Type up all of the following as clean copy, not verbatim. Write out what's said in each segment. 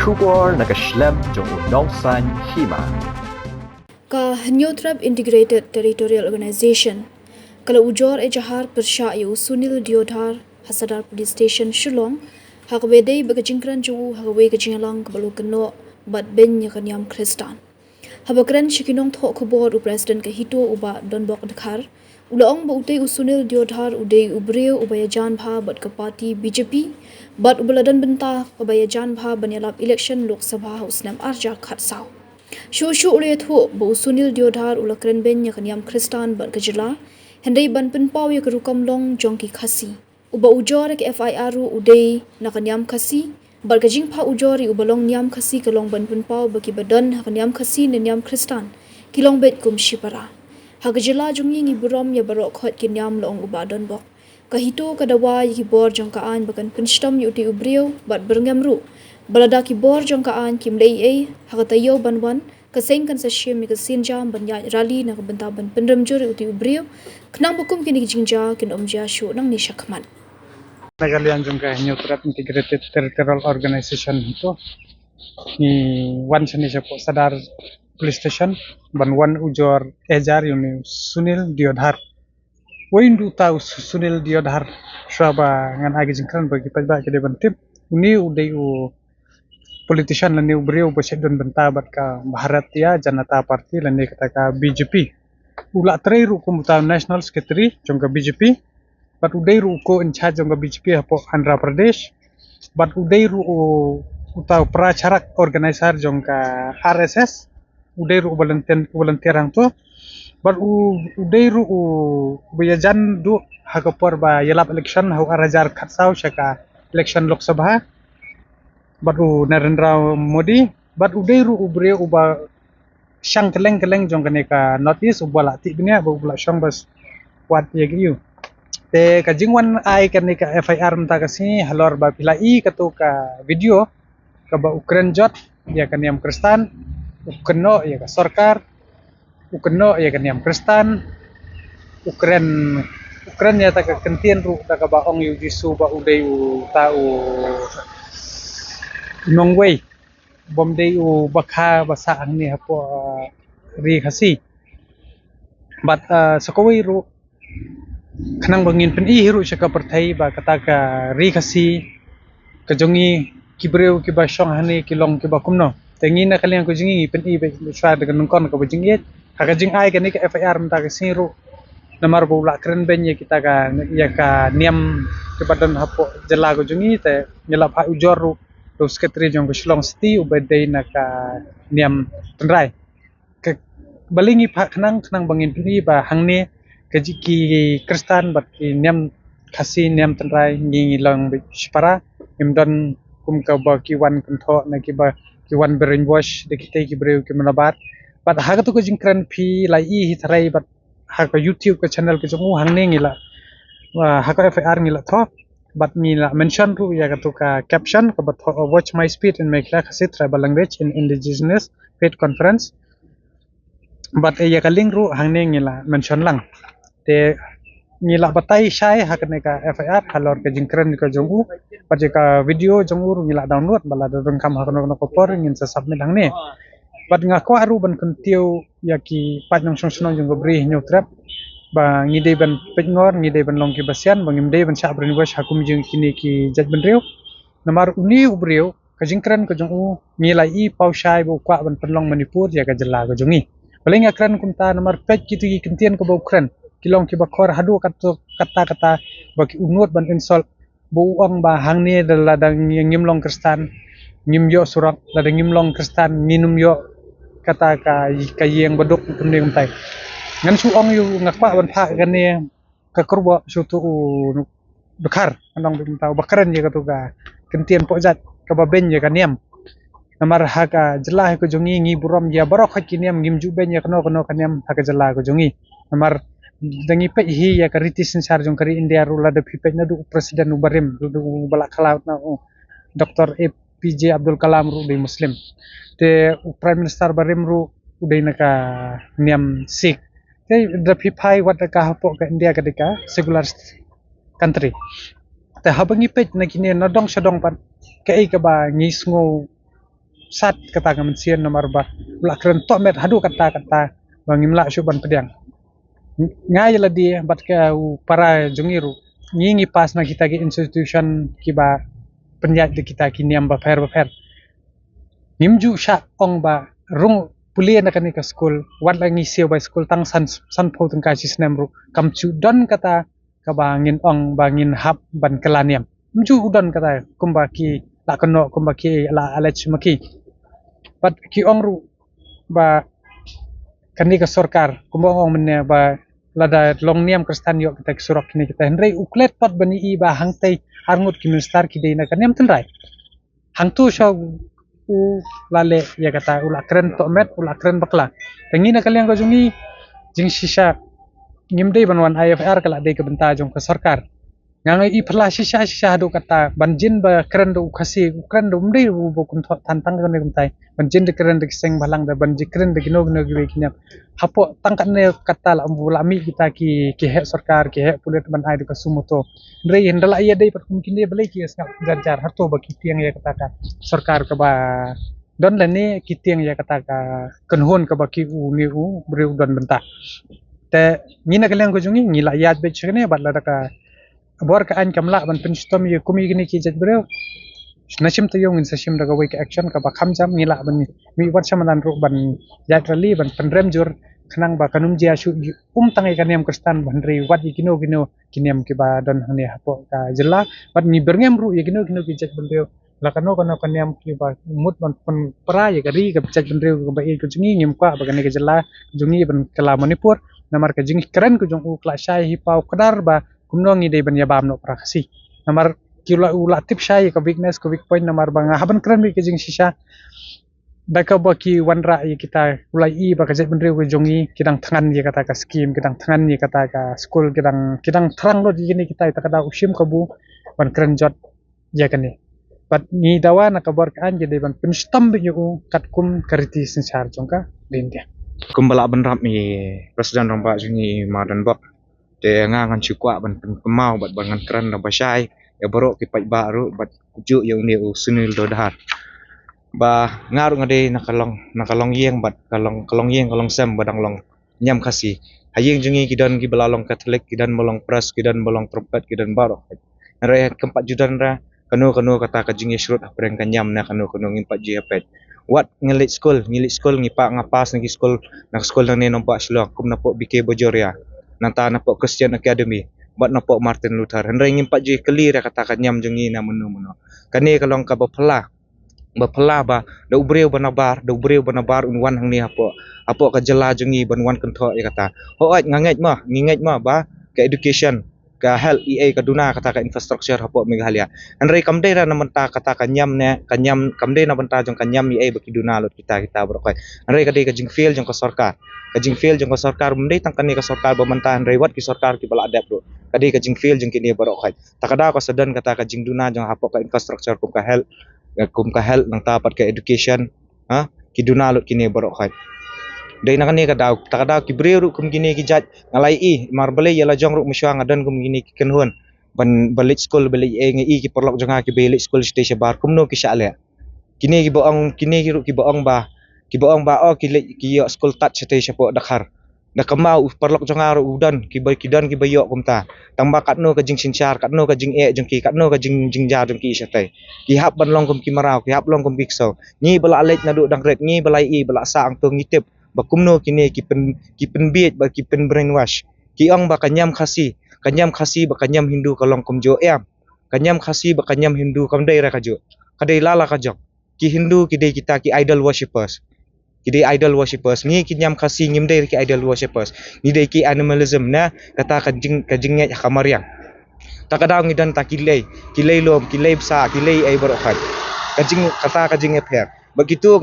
Shubor nakaslem jong unongsan hima. Ka Neutral Integrated Territorial Organization kala ujor jahar persya yu Sunil Diodhar Hasadar Police Station Shillong hakbedei bagajingkran ju hakwe gajingalang kabalo keno bat ben yakanyam Kristan habakran shikinong tho khobor u president ka hito uba donbok dekhar ulaong ba utei Sunil Diodhar udei ubreu ubaya jan bha bat ka party BJP bat ubaladan benta ubaya jan bha banyalap election Lok Sabha House nam arja khatsau Shushu uliat hu bu Sunil Diodhar ulakren ben yakanyam Kristan bat kajila hendai ban penpau yak rukam long jongki khasi uba ujor ke FIR udei nakanyam khasi bat kajing pha ujori ubalong nyam khasi kalong ban penpau baki badan hakanyam khasi nenyam Kristan kilong bet kum shipara hagajila jungi ngi buram ya barok khot kinyam long uba don bok kahito kadawa yiki bor jongka an bakan pinstam yuti ubriu bat berngamru balada ki bor jongkaan kimlei ei hakatayo banwan kaseng kan sa shim mi kasin jam banya rally na kabanta ban penramjur uti ubriu knang bukum kini jinja kin omja shu nang ni shakman Nagalian jongka Neutral Integrated Territorial Organization itu ni wan seni siapa sadar police station ban wan ujor ejar yuni Sunil Diodhar Windu tahu Sunil Diodhar syaba ngan agi jingkran bagi pajak kede bantim uni udai u politician lani ubriu basedon benta bat ka Bharatiya Janata Party lani kata ka BJP ula trai ru kumuta national secretary jongka BJP bat udai ru ko in charge jongka BJP hapo Andhra Pradesh bat udai ru utau pracharak organizer jongka RSS udai ru volunteer hang tu bat udai ru bayajan du hakapor ba yelap election hau arajar khatsau shaka election Lok Sabha baru Narendra Modi bat udai ru ubre uba syang keleng jong kaneka notice ubala ti bnia ubala syang bas wat yegiu te kajingwan ai kaneka FIR mta kasi halor ba pilai katu ka video ka ba Ukraine jot ya kaniam Kristan ukeno ya ka sarkar ukeno ya kaniam Kristan Ukraine ya ta ka kentien ru ta ka ba ong yu jisu ba udai u tau nongwei bom dei u bakha basa angni hapo ri khasi bat sakoi ru khanang bangin pen I hiru shaka perthai ba kata ka ri khasi kajongi kibreu ki basong hani kilong ki bakumno tengina kalian ko jingi pen I be swa dengan kon ka bajingi ka jing ai ka ni ka FIR mta ka siru namar bola keren benye kita ka ya ka niam ke badan hapo jela ko jingi te nyelap ha ujor ru Terus sekretari jong Shillong City ubadai naka niam tenrai ke balingi pak kenang bangin pini ba hangni kejiki Kristan bat niam kasi niam tenrai ngi long shipara imdon kum ka ba kiwan kunto na kiba kiwan brainwash de kita ki breu ki manabat bat haga to ko jingkran phi lai I hitrai bat haga YouTube ka channel ke jong hangni ngila haga FIR ngila tho but nila mention ru ya katuka caption ka but watch my speech in Mekla Khasi tribal language in indigenous faith conference but ya kaling ru hangne ngila mention lang te ngila batai shai hakne ka FIR halor ka jingkran ka jongu but ka video jongu ru ngila download bala dorong kam hakno ko por ngin sa submit hangne but ngako aru ban kuntiu ya ki pajong song jong bri Neutral ba ngidei ban pengor ngidei ban longki basian bangimdei ban sa brainwash hakum jing kini ki jaj benreu namar uni ubreu kajingkran ko jong u ngilai I paushai bo kwa ban penlong Manipur ya ka jela ko jongi paling akran kumta namar pej kitu ki kentien ko bo Ukraine kilong ki bakor hadu kata bagi unut ban insult bo uang ba hangni daladang ngimlong Kristan ngimyo surak ladang ngimlong Kristan nginum yo kata ka kayeng baduk kuning tai ngan su ong yu ngakpa ban pha gane ka kurbo su tu bekar andong bin tau bakaran je ka tu ga kentien pojat ka baben je ka niam namar ha ka jelah ko jongi ngi buram ya barok ha kiniam ngim ju ben ya kano kaniam ha ka jelah ko jongi namar dangi pe hi ya ka riti sensar jong kari India rula de pipe na du presiden u barim du balak kalaut na Dr. APJ Abdul Kalam ru di muslim te prime minister barim ru udai na ka niam Sikh Kay dapipai wat ka hapo ka India kadika secular country. Ta habang ipet na kini nadong sadong pan kay ka ba ngisngo sat kata ngamen nomor ba ula keren tok met hadu kata bangim la syuban pedang ngai la dia bat ka para jungiru ngingi pas na kita ki institution ki ba penyat di kita ki niam ba fair nimju sha ong ba rung pulia na kani ka school wat la ngi seo ba school tang san pho tang ka system ru kam chu don kata ka bangin ong bangin hap ban kelaniam mju don kata kumba ki la kano kumba ki la alech maki bat ki ong ru ba kani ka sorkar kumba ong menne ba lada long niam kristan yok kita surok kini kita hendrai uklet pat bani I ba hangtai arngut ki minister ki deina kaniam tenrai hangtu sha u lale ya kata ula keren to met ula keren bakla tengina kalian ko jungi jing sisa ngimdei banwan IFR kala dei ke benta jong ke sarkar ngangai I phla sisa hadu kata banjin ba keren do khasi keren do mdei bu kun tantang kan kuntai banjin de keren de seng balang da banji keren de gino gwe kinyap hapo tangkat ne kata la lami kita ki he sarkar ki he pulit ban ai de kasumuto ndrei hendala iya dei pat mungkin dei belai ki snap ganjar harto ba kitiang ya kata sarkar ka ba don la ne kitiang ya kata ka kenhon ka ba ki u ni u breu don benta te ngina kalian ko jungi ngila yat be chene bat la ka bor ka an kamla ban pinstom ye kumi gini ki jet breu nashim to yong in sashim daga wake action ka ba kham jam ngila ban mi wat samanan ru ban yat rally ban pendrem jur khnang ba kanum jia shu tangai kaniam kristan ban ri wat gino kiniam ki ba don hane hapo ka jela bat ni berngem ru ye gino ki jet ban breu la kano kaniam ki ba mut ban pen pra ye gari ka jet ban breu ba e ko jungi ngim kwa ba kane ke jela jungi ban kala manipur namar ka jingi keren ko jong u kla shai hi pau kadar ba kumno ngi de ban ya bam no prakasi namar kila ula tip shai ka weakness ko weak point namar bang haban keren mi ke jing sisa daka baki wanra ye kita ulai I ba ka jet ban ko jongi kidang tangan ye kata ka scheme kidang tangan ye kata ka school kidang terang lo di gini kita ta kada usim kabu ban keren jot ya kane bat ni dawa na ka bor ka an je ban pinstam bi yu kat kum kariti sensar jongka lindia kumbala ban rap mi presiden romba jungi madan bok te ngangan chukwa ban kemau bat bangan keren na basai ya borok ki pai baru bat kuju yang ni Sunil Dodhar ba ngaru ngade nakalong yeng bat kalong yeng kalong sem badang long nyam kasi hayeng jungi kidan ki belalong katolik kidan bolong pras kidan bolong trompet kidan barok re keempat judan ra kanu kata ka jungi surut apreng kanyam na kanu ngimpat ji apet wat ngelit school ngipa ngapas ngi school nang ne nompak slok kum napok BK Bojoria nanta napok Christian Academy bat napok Martin Luther hendrai ngimpat ji kelir kata kanyam jungi na menu kane kalong ka bapela ba da ubreu banabar unwan hang ni apo ka jela jungi banwan kentho ya kata hoat nganget mah ba ka education ka health EA ka duna kata ka infrastructure hapo Meghalaya anrei kamdei ra namenta kata kanyam kamdei na benta jong kanyam EA baki duna lot kita brokai anrei kadei ka jing fail jong ka sarkar mendei tangkani ka sarkar bamenta anrei wat ki sarkar ki bala adapt ro kadei ka jing fail jong kini brokai takada ka sedan kata ka jing duna jong hapo ka infrastructure kum ka health nang tapat ka education ki duna lot kini brokai dai nakani ka daw takadaw ki breru kum gini ki jat ngalai I marbale yala jong ru muswa ngadan kum gini ki kenhun ban balik school balik ngi ki perlok jonga ki balik school station bar kum no ki syale kini ki boong ba o ki yo school tat station po dakhar nakamau perlok jonga ru udan ki bayo kum ta tamba katno ka jing sinchar katno ka jing jong ki katno ka jing jar jong ki syate ki hap ban long kum ki marau ki hap long kum bikso ni bala alej na du dang rek ni balai I bala sa ang tu ngitip bakumno kini ki penbiet ba ki pen brainwash ki ong ba kanyam khasi ba kanyam Hindu kalong kumjo kanyam khasi ba kanyam Hindu kamdai ra kajo kadai lala kajok ki Hindu ki dei kita ki idol worshippers ni ki nyam khasi ngimdai ki idol worshippers ni dei ki animalism na kata kajing kamariang takadaw ngidan takilei lom kilei sa kilei ai barokat kajing eper begitu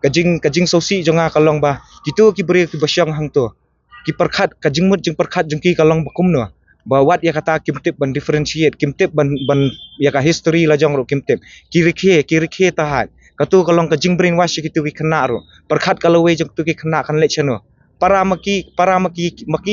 kajing sosi jonga kalong ba gitu ki beri ki basyang hang to ki perkhat kajing mut jing perkhat jing ki kalong bakum no ba wat ya kata kimtip ban differentiate kimtip ban ya ka history la jong ro kimtip kirikhe tahat katu kalong kajing brainwash gitu ki kena ro perkhat kalau we jong tu ki kena kan lechano para maki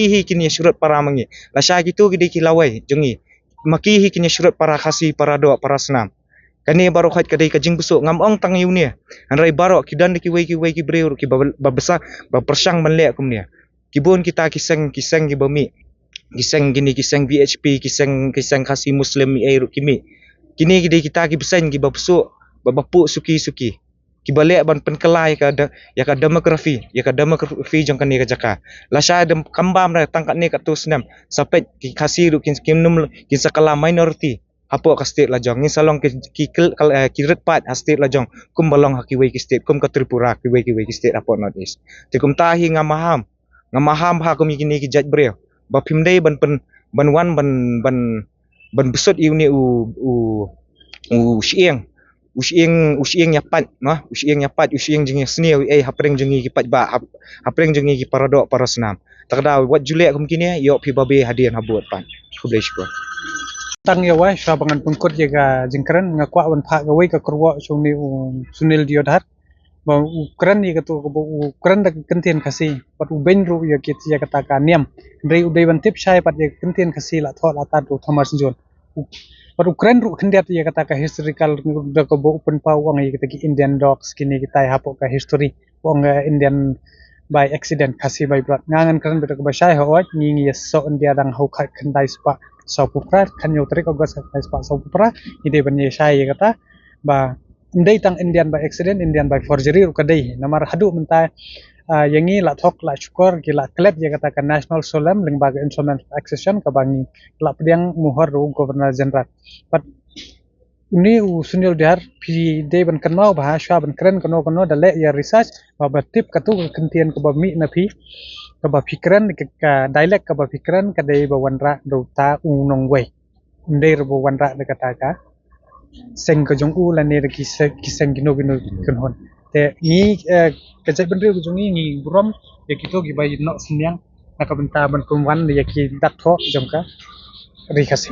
hi kini surut para mangi la sya gitu ki lawai jongi maki hi kini surut para khasi para do para senam Kani baru khat kadai kajing busuk ngam ong tang yu ni. Anrai baru kidan ki wei ki breu ki babesa persang menlek kum ni. Kibun kita kiseng ki bami. Kiseng gini kiseng BHP kiseng kasih muslim ai kimi. Kini kita ki besen ki babusuk babapuk suki. Ki balik ban penkelai ka demografi jong kan ni ka jaka. La sya dem kambam ra tangkat ni ka tu senam. Sampai ki kasih kin sakala minority. Hapo ka state la jong ni salong ki retpat state la jong kum balong ha ki wei ki state kum ka Tripura ki wei ki state hapo north east. Ti kum tahi ngamaham ha kum kini ki jaj breu. Ba pimdei ban wan ban besut iu ni sieng usieng nyapat no usieng jengi seni hapreng jengi ki pat ba hapreng jengi ki paradok para senam takda wat julek kum kini yo pi babe hadian habut pan ku boleh syukur tang ya wai sya bangan pengkut jaga jingkran ngakwa wan pha ga wei ka kurwa suni Sunil Diodhar ba ukran ni ka tu ukran da kentien kasi pat uben ru ya kit ya kata ka niam rei udai ban tip syai pat ya kentien kasi la thot la ta tu thamar sinjon pat ukran ru khendiat ya kata ka historical da ko bo open pa wang ya kata ki Indian dogs kini kita hapo ka history wang Indian by accident kasi by blood ngangan kan betak ba syai ho ngi ya so india dang ho khat khandai spa so pupra kan yo trik ogas khandai spa so pupra ide ban ye syai ya kata ba ndai tang Indian by accident Indian by forgery ru kadai namar hadu menta yangi la thok la syukur gila klet ya kata kan national solemn lembaga instrument accession ka bangi la pediang muhor ru governor general but ini Sunil Diodhar pi de ban kanau bah sya ban kren kano dale ya research ba tip katu kentian ke ba mi na pi ke ba fikran ke dialect ke ba fikran ke dai ba wanra do ta unong wei ndai ro wanra de kata ka seng ke jong u la ne ki seng gino kan hon te ni ke jai ban ri jong ni brom ya kito gi bai no senyang nak benta ban kumwan ya ki dat tho jong ka ri khasi